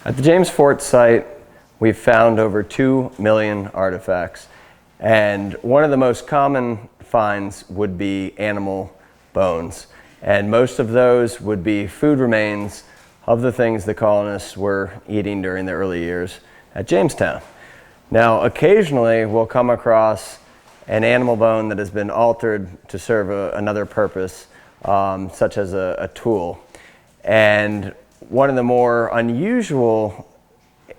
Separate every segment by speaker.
Speaker 1: At the James Fort site, we've found over 2 million artifacts, and one of the most common finds would be animal bones, and most of those would be food remains of the things the colonists were eating during the early years at Jamestown. Now, occasionally we'll come across an animal bone that has been altered to serve another purpose, such as a tool. And one of the more unusual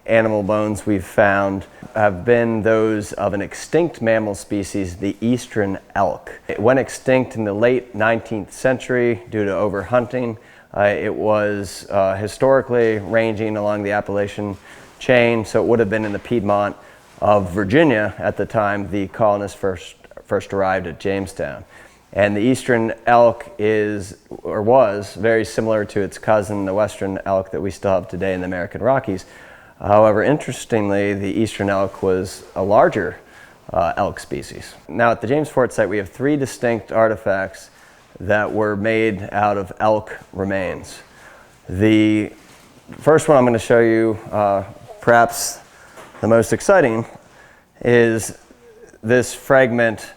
Speaker 1: animal bones we've found have been those of an extinct mammal species, the Eastern elk. It went extinct in the late 19th century due to overhunting. It was historically ranging along the Appalachian chain, so it would have been in the Piedmont of Virginia at the time the colonists first arrived at Jamestown. And the Eastern elk is, or was, very similar to its cousin, the Western elk that we still have today in the American Rockies. However, interestingly, the Eastern elk was a larger elk species. Now, at the James Fort site, we have 3 distinct artifacts that were made out of elk remains. The first one I'm going to show you, perhaps the most exciting, is this fragment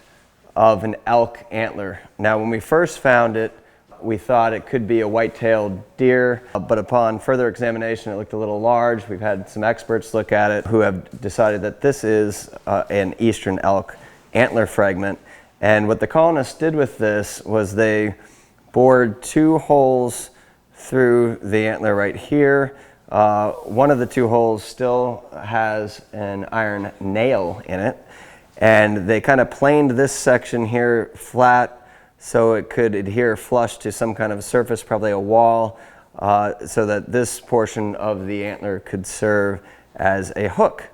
Speaker 1: of an elk antler. Now, when we first found it, we thought it could be a white-tailed deer, but upon further examination, it looked a little large. We've had some experts look at it who have decided that this is an Eastern elk antler fragment. And what the colonists did with this was they bored 2 holes through the antler right here. One of the 2 holes still has an iron nail in it, and they kind of planed this section here flat so it could adhere flush to some kind of surface, probably a wall, so that this portion of the antler could serve as a hook.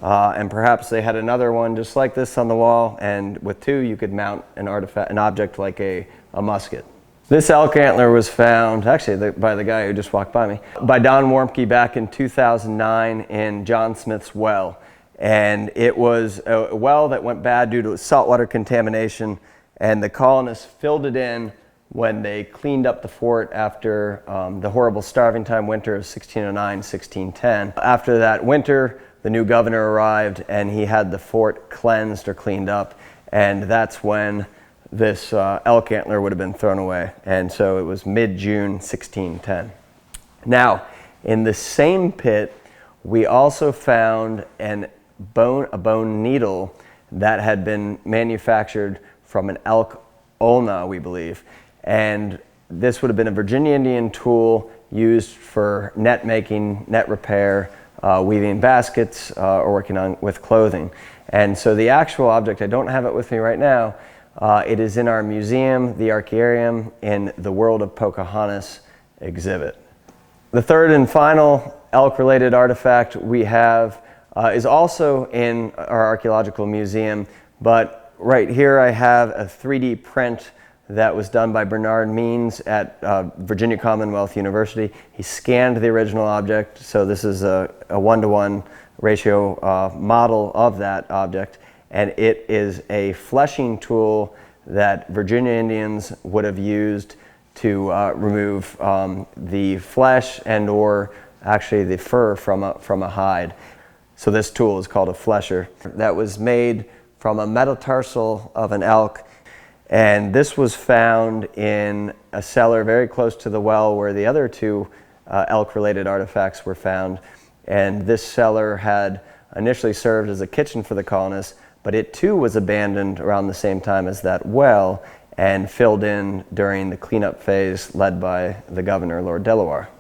Speaker 1: And perhaps they had another one just like this on the wall, and with 2 you could mount an object like a musket. This elk antler was found, actually by the guy who just walked by me, by Don Warmke back in 2009 in John Smith's well. And it was a well that went bad due to saltwater contamination, and the colonists filled it in when they cleaned up the fort after the horrible starving time winter of 1609-1610. After that winter, the new governor arrived and he had the fort cleansed or cleaned up, and that's when this elk antler would have been thrown away. And so it was mid-June 1610. Now, in the same pit, we also found a bone needle that had been manufactured from an elk ulna, we believe. And this would have been a Virginia Indian tool used for net making, net repair, weaving baskets, or working with clothing. And so the actual object, I don't have it with me right now, it is in our museum, the Archaearium, in the World of Pocahontas exhibit. The third and final elk-related artifact we have is also in our archaeological museum, but right here I have a 3D print that was done by Bernard Means at Virginia Commonwealth University. He scanned the original object, so this is a 1-to-1 ratio model of that object, and it is a fleshing tool that Virginia Indians would have used to remove the flesh and or actually the fur from a hide. So this tool is called a flesher. That was made from a metatarsal of an elk, and this was found in a cellar very close to the well where the other 2 elk-related artifacts were found. And this cellar had initially served as a kitchen for the colonists, but it too was abandoned around the same time as that well and filled in during the cleanup phase led by the governor, Lord Delaware.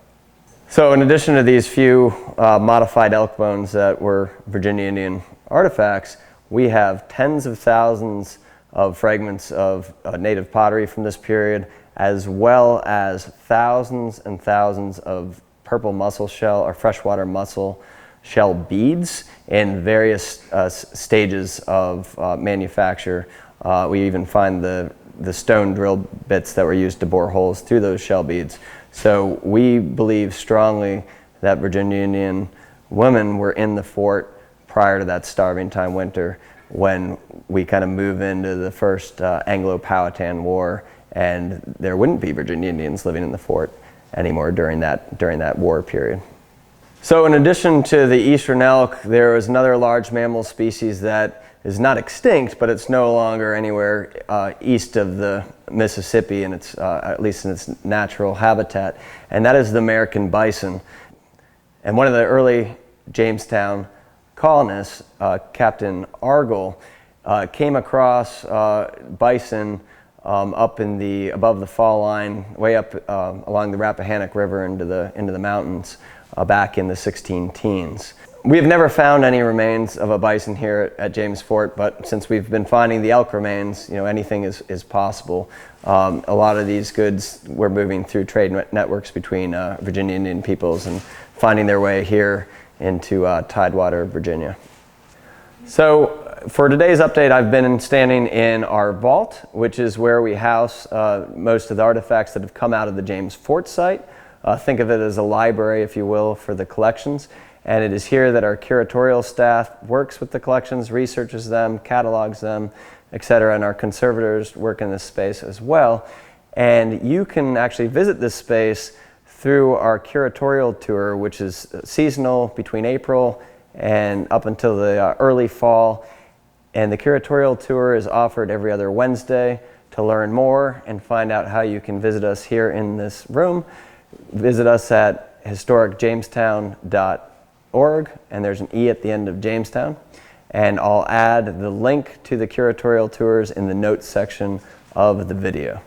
Speaker 1: So in addition to these few modified elk bones that were Virginia Indian artifacts, we have tens of thousands of fragments of native pottery from this period, as well as thousands and thousands of purple mussel shell or freshwater mussel shell beads in various stages of manufacture. We even find the stone drill bits that were used to bore holes through those shell beads. So we believe strongly that Virginia Indian women were in the fort prior to that starving time winter when we kind of move into the first Anglo-Powhatan War, and there wouldn't be Virginia Indians living in the fort anymore during that war period. So in addition to the Eastern elk, there is another large mammal species that is not extinct, but it's no longer anywhere east of the Mississippi, and it's at least in its natural habitat, and that is the American bison. And one of the early Jamestown colonists, Captain Argall, came across bison up in above the fall line, way up along the Rappahannock River into the mountains back in the 16 teens. We have never found any remains of a bison here at James Fort, but since we've been finding the elk remains, anything is possible. A lot of these goods were moving through trade networks between Virginia Indian peoples and finding their way here into Tidewater, Virginia. So for today's update, I've been standing in our vault, which is where we house most of the artifacts that have come out of the James Fort site. Think of it as a library, if you will, for the collections. And it is here that our curatorial staff works with the collections, researches them, catalogs them, etc. And our conservators work in this space as well. And you can actually visit this space through our curatorial tour, which is seasonal between April and up until the early fall. And the curatorial tour is offered every other Wednesday. To learn more and find out how you can visit us here in this room, visit us at historicjamestown.org, and there's an E at the end of Jamestown. And I'll add the link to the curatorial tours in the notes section of the video.